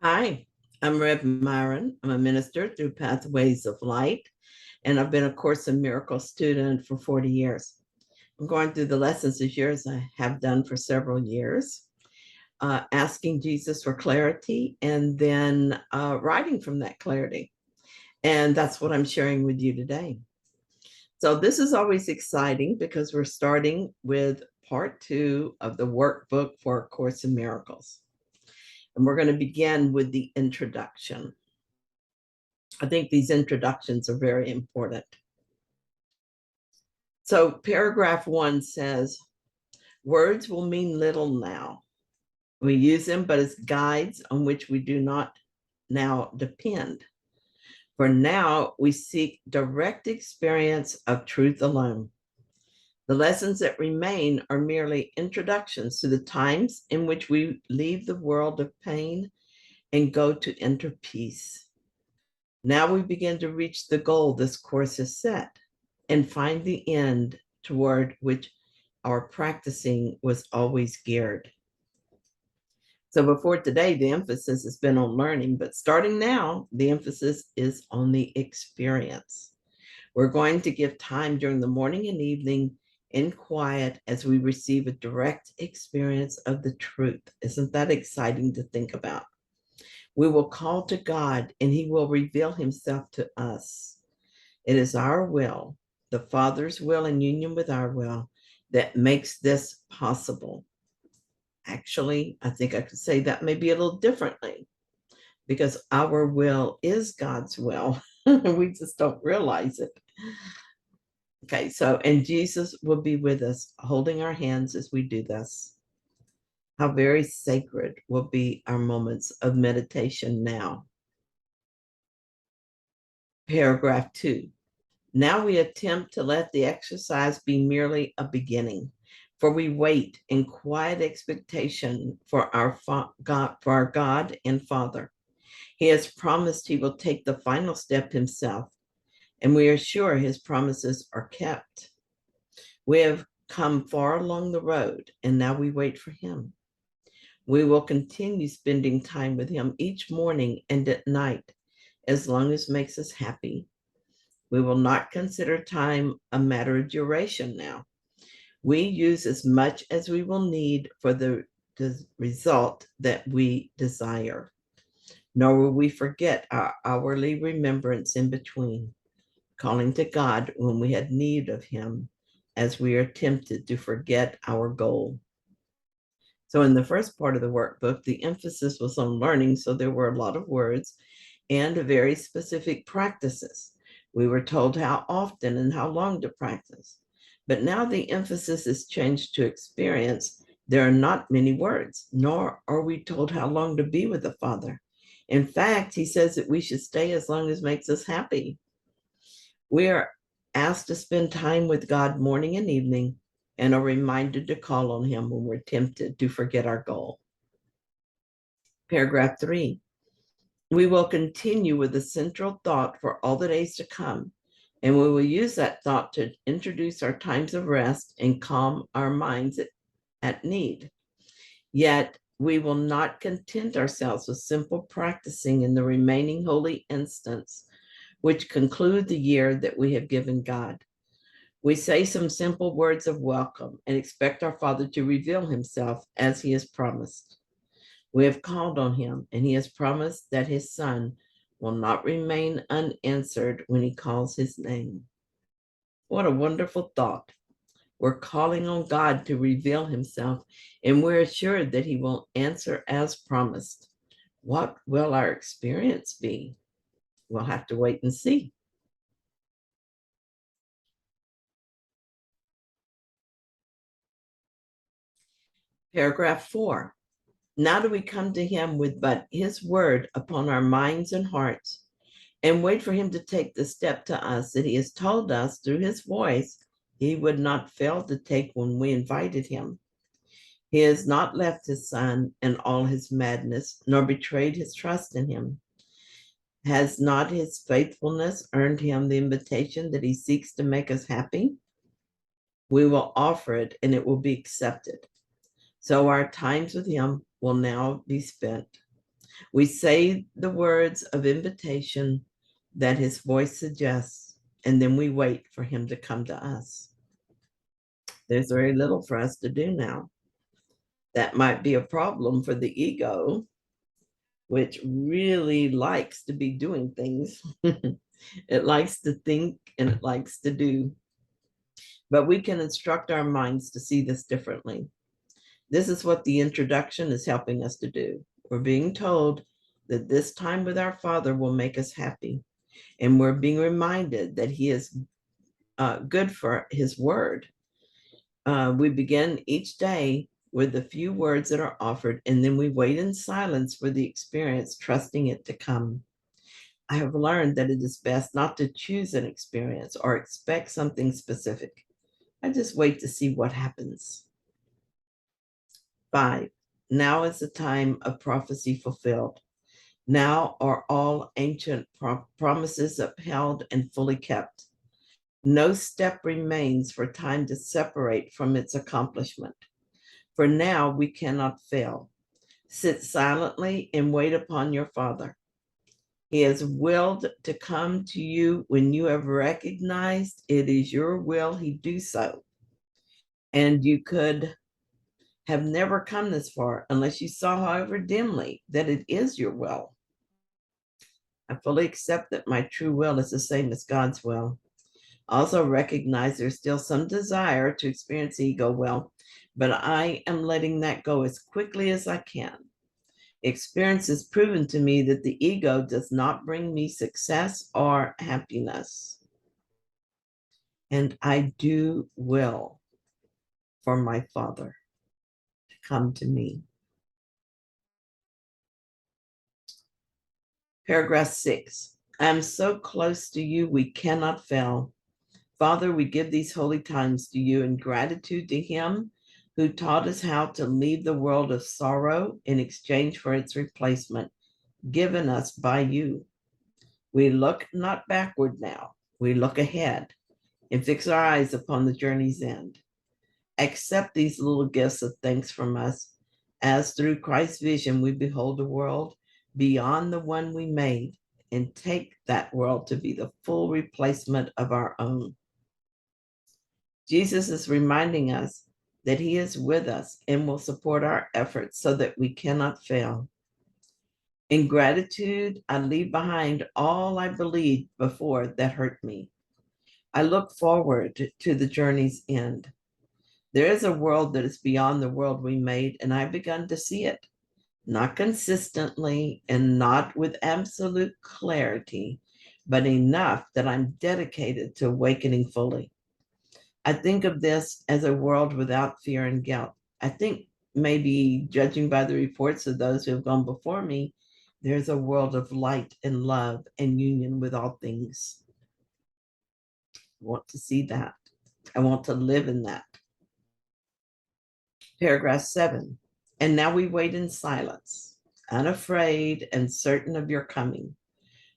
Hi, I'm Rev Myron. I'm a minister through Pathways of Light, and I've been a Course in Miracles student for 40 years. I'm going through the lessons this year, as I have done for several years, asking Jesus for clarity and then writing from that clarity. And that's what I'm sharing with you today. So this is always exciting because we're starting with part 2 of the workbook for A Course in Miracles. And we're going to begin with the introduction. I think these introductions are very important. So paragraph 1 says, words will mean little now. We use them, but as guides on which we do not now depend. For now, we seek direct experience of truth alone. The lessons that remain are merely introductions to the times in which we leave the world of pain and go to enter peace. Now we begin to reach the goal this course has set and find the end toward which our practicing was always geared. So before today, the emphasis has been on learning, but starting now, the emphasis is on the experience. We're going to give time during the morning and evening in quiet as we receive a direct experience of the truth. Isn't that exciting to think about? We will call to God and he will reveal himself to us. It is our will, the Father's will in union with our will, that makes this possible. Actually, I think I could say that maybe a little differently because our will is God's will. We just don't realize it. Okay, so, and Jesus will be with us, holding our hands as we do this. How very sacred will be our moments of meditation now. Paragraph 2. Now we attempt to let the exercise be merely a beginning, for we wait in quiet expectation for our God and Father. He has promised he will take the final step himself, and we are sure his promises are kept. We have come far along the road, and now we wait for him. We will continue spending time with him each morning and at night, as long as it makes us happy. We will not consider time a matter of duration now. We use as much as we will need for the result that we desire. Nor will we forget our hourly remembrance in between, calling to God when we had need of him, as we are tempted to forget our goal. So in the first part of the workbook, the emphasis was on learning, so there were a lot of words and very specific practices. We were told how often and how long to practice. But now the emphasis is changed to experience. There are not many words, nor are we told how long to be with the Father. In fact, he says that we should stay as long as makes us happy. We are asked to spend time with God morning and evening and are reminded to call on him when we're tempted to forget our goal. Paragraph 3. We will continue with the central thought for all the days to come, and we will use that thought to introduce our times of rest and calm our minds at need. Yet we will not content ourselves with simple practicing in the remaining holy instants, which conclude the year that we have given God. We say some simple words of welcome and expect our Father to reveal himself as he has promised. We have called on him, and he has promised that his Son will not remain unanswered when he calls his name. What a wonderful thought. We're calling on God to reveal himself, and we're assured that he will answer as promised. What will our experience be? We'll have to wait and see. Paragraph 4. Now do we come to him with but his word upon our minds and hearts, and wait for him to take the step to us that he has told us through his voice he would not fail to take when we invited him. He has not left his Son in all his madness, nor betrayed his trust in him. Has not his faithfulness earned him the invitation that he seeks to make us happy? We will offer it, and it will be accepted. So our times with him will now be spent. We say the words of invitation that his voice suggests, and then we wait for him to come to us. There's very little for us to do now. That might be a problem for the ego, which really likes to be doing things. It likes to think and it likes to do. But we can instruct our minds to see this differently. This is what the introduction is helping us to do. We're being told that this time with our Father will make us happy. And we're being reminded that he is good for his word. We begin each day with the few words that are offered, and then we wait in silence for the experience, trusting it to come. I have learned that it is best not to choose an experience or expect something specific. I just wait to see what happens. 5. Now is the time of prophecy fulfilled. Now are all ancient promises upheld and fully kept. No step remains for time to separate from its accomplishment. For now we cannot fail. Sit silently and wait upon your Father. He has willed to come to you when you have recognized it is your will he do so. And you could have never come this far unless you saw, however dimly, that it is your will. I fully accept that my true will is the same as God's will. Also recognize there's still some desire to experience ego will, but I am letting that go as quickly as I can. Experience has proven to me that the ego does not bring me success or happiness. And I do will for my Father to come to me. Paragraph 6. I am so close to you, we cannot fail. Father, we give these holy times to you in gratitude to him who taught us how to leave the world of sorrow in exchange for its replacement, given us by you. We look not backward now, we look ahead and fix our eyes upon the journey's end. Accept these little gifts of thanks from us, as through Christ's vision we behold a world beyond the one we made, and take that world to be the full replacement of our own. Jesus is reminding us that he is with us and will support our efforts so that we cannot fail. In gratitude, I leave behind all I believed before that hurt me. I look forward to the journey's end. There is a world that is beyond the world we made, and I've begun to see it, not consistently and not with absolute clarity, but enough that I'm dedicated to awakening fully. I think of this as a world without fear and guilt. I think maybe judging by the reports of those who have gone before me, there's a world of light and love and union with all things. I want to see that. I want to live in that. Paragraph 7. And now we wait in silence, unafraid and certain of your coming.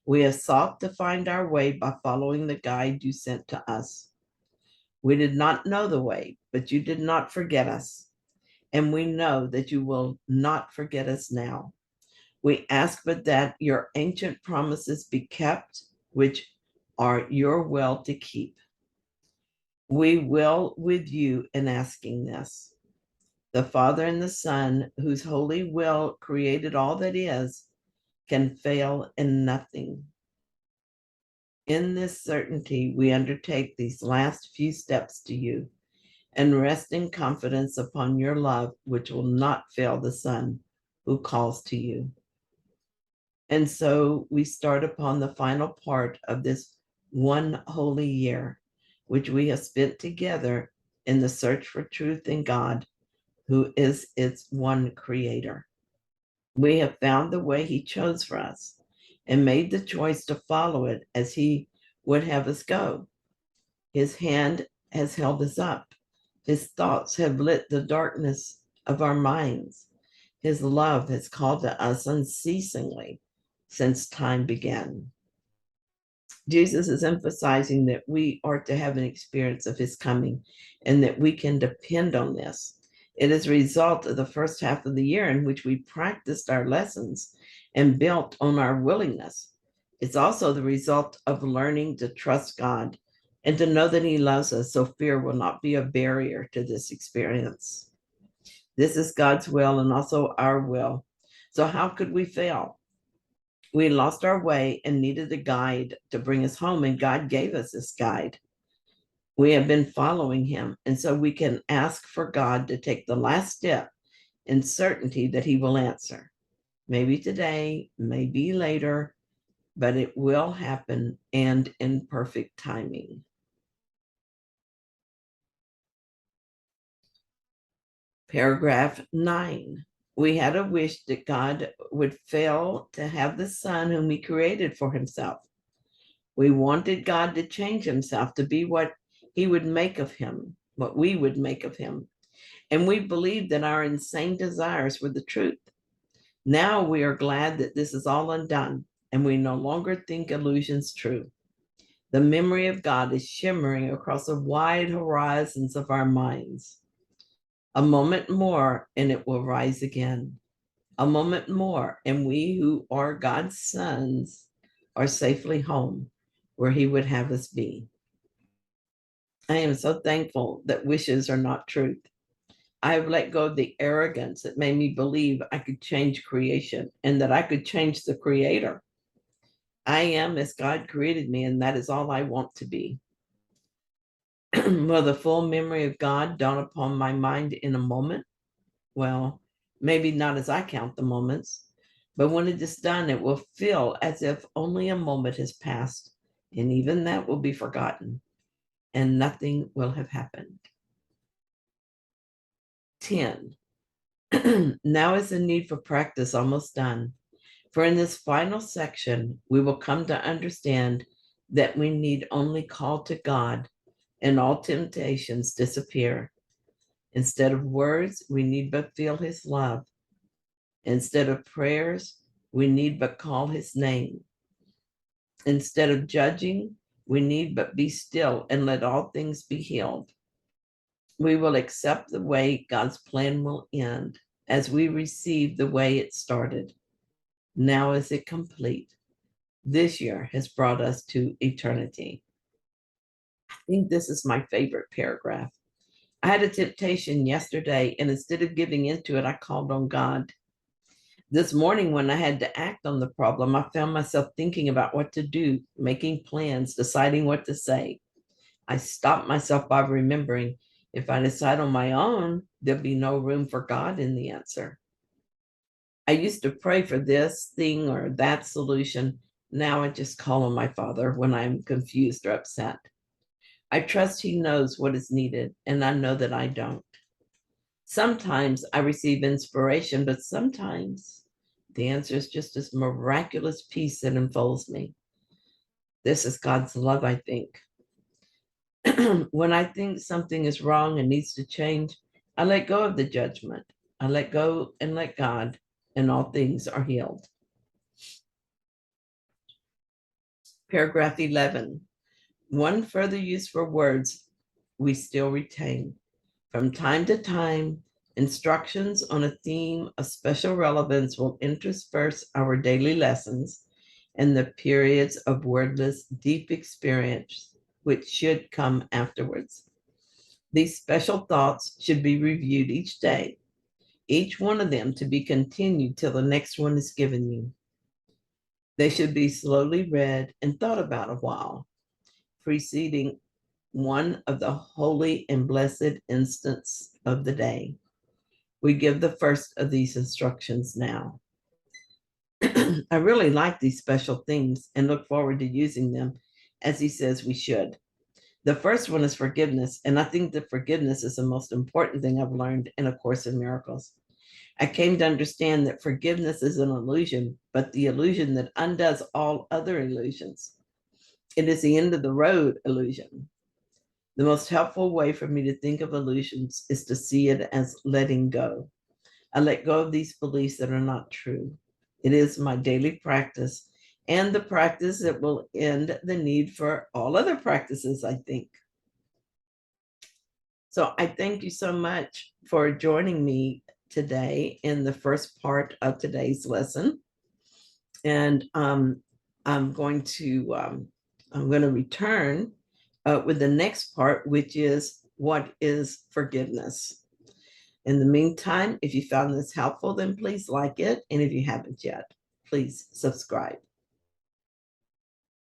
We have sought to find our way by following the guide you sent to us. We did not know the way, but you did not forget us. And we know that you will not forget us now. We ask but that your ancient promises be kept, which are your will to keep. We will with you in asking this. The Father and the Son, whose holy will created all that is, can fail in nothing. In this certainty, we undertake these last few steps to you and rest in confidence upon your love, which will not fail the Son who calls to you. And so we start upon the final part of this one holy year, which we have spent together in the search for truth in God, who is its one creator. We have found the way he chose for us and made the choice to follow it as he would have us go. His hand has held us up. His thoughts have lit the darkness of our minds. His love has called to us unceasingly since time began. Jesus is emphasizing that we are to have an experience of his coming and that we can depend on this. It is a result of the first half of the year in which we practiced our lessons and built on our willingness. It's also the result of learning to trust God and to know that He loves us, so fear will not be a barrier to this experience. This is God's will and also our will. So how could we fail? We lost our way and needed a guide to bring us home, and God gave us this guide. We have been following Him, and so we can ask for God to take the last step in certainty that He will answer. Maybe today, maybe later, but it will happen and in perfect timing. Paragraph 9. We had a wish that God would fail to have the Son whom He created for Himself. We wanted God to change Himself to be what He would make of Him, what we would make of Him. And we believed that our insane desires were the truth. Now we are glad that this is all undone, and we no longer think illusions true. The memory of God is shimmering across the wide horizons of our minds. A moment more, and it will rise again. A moment more, and we who are God's sons are safely home, where He would have us be. I am so thankful that wishes are not truth. I have let go of the arrogance that made me believe I could change creation and that I could change the Creator. I am as God created me, and that is all I want to be. Will the full memory of God dawn upon my mind in a moment? Well, maybe not as I count the moments, but when it is done, it will feel as if only a moment has passed, and even that will be forgotten, and nothing will have happened. 10. Now is the need for practice almost done. For in this final section, we will come to understand that we need only call to God and all temptations disappear. Instead of words, we need but feel His love. Instead of prayers, we need but call His name. Instead of judging, we need but be still and let all things be healed. We will accept the way God's plan will end as we receive the way it started. Now is it complete? This year has brought us to eternity. I think this is my favorite paragraph. I had a temptation yesterday, and instead of giving into it, I called on God. This morning, when I had to act on the problem, I found myself thinking about what to do, making plans, deciding what to say. I stopped myself by remembering if I decide on my own, there'll be no room for God in the answer. I used to pray for this thing or that solution. Now I just call on my Father when I'm confused or upset. I trust He knows what is needed, and I know that I don't. Sometimes I receive inspiration, but sometimes the answer is just this miraculous peace that enfolds me. This is God's love, I think. When I think something is wrong and needs to change, I let go of the judgment. I let go and let God, and all things are healed. Paragraph 11. One further use for words we still retain. From time to time, instructions on a theme of special relevance will intersperse our daily lessons and the periods of wordless, deep experience which should come afterwards. These special thoughts should be reviewed each day, each one of them to be continued till the next one is given you. They should be slowly read and thought about a while, preceding one of the holy and blessed instants of the day. We give the first of these instructions now. I really like these special things and look forward to using them as he says we should. The first one is forgiveness, and I think that forgiveness is the most important thing I've learned in A Course in Miracles. I came to understand that forgiveness is an illusion, but the illusion that undoes all other illusions. It is the end of the road illusion. The most helpful way for me to think of illusions is to see it as letting go. I let go of these beliefs that are not true. It is my daily practice and the practice that will end the need for all other practices, I think. So I thank you so much for joining me today in the first part of today's lesson. And I'm going to return with the next part, which is what is forgiveness. In the meantime, if you found this helpful, then please like it. And if you haven't yet, please subscribe.